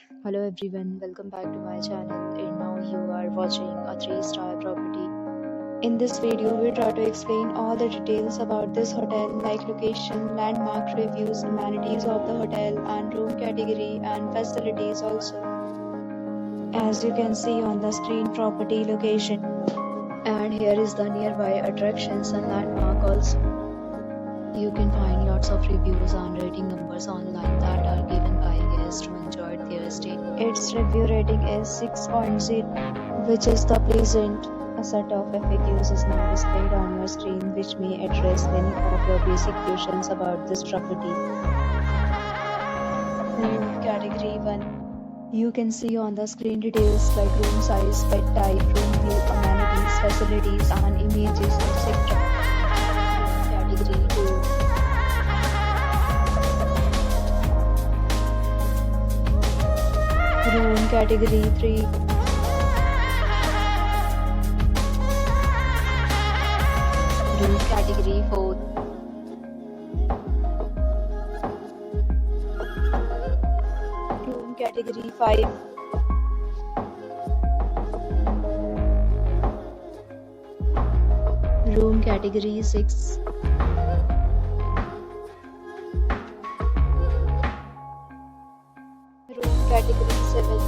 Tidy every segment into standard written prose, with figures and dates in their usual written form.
Hello everyone, welcome back to my channel, and now you are watching a 3-star property. In this video, we try to explain all the details about this hotel like location, landmark reviews, amenities of the hotel and room category and facilities also. As you can see on the screen, property location, and here is the nearby attractions and landmark also. You can find lots of reviews and rating numbers online that are given by guests who enjoyed their stay. Its review rating is 6.0, which is the pleasant. A set of FAQs is now displayed on your screen, which may address many of your basic questions about this property. Room category 1. You can see on the screen details like room size, bed type, room view, amenities, facilities, and images, etc. Category 2. Room category 3. Room category 4. Room category 5. Room category 6. Room category 7.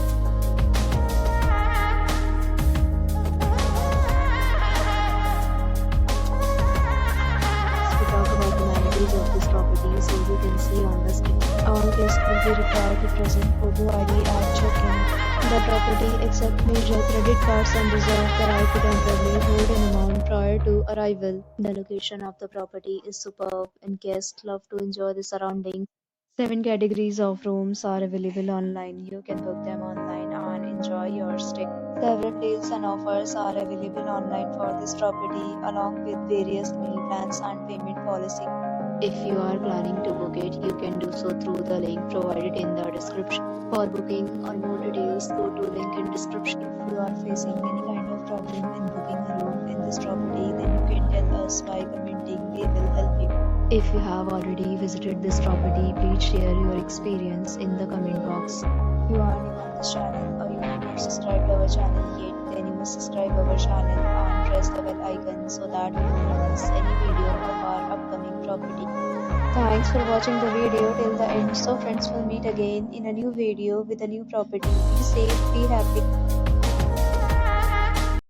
To talk about the amenities of this property, so you can see on the screen. All guests will be required to present photo ID at check-in. The property accepts major credit cards and reserves the right to temporarily hold an amount prior to arrival. The location of the property is superb and guests love to enjoy the surroundings. 7 categories of rooms are available online. You can book them online and enjoy your stay. Several deals and offers are available online for this property, along with various meal plans and payment policy. If you are planning to book it, you can do so through the link provided in the description. For booking or more details, go to link in description. If you are facing any kind of problem in booking a room in this property, then you can tell us by commenting. We will help you. If you have already visited this property, please share your experience in the comment box. If you are new on this channel or you have not subscribed our channel yet, then you must subscribe our channel and press the bell icon so that you will not miss any video of our upcoming property. Thanks for watching the video till the end. So friends, will meet again in a new video with a new property. Be safe, be happy.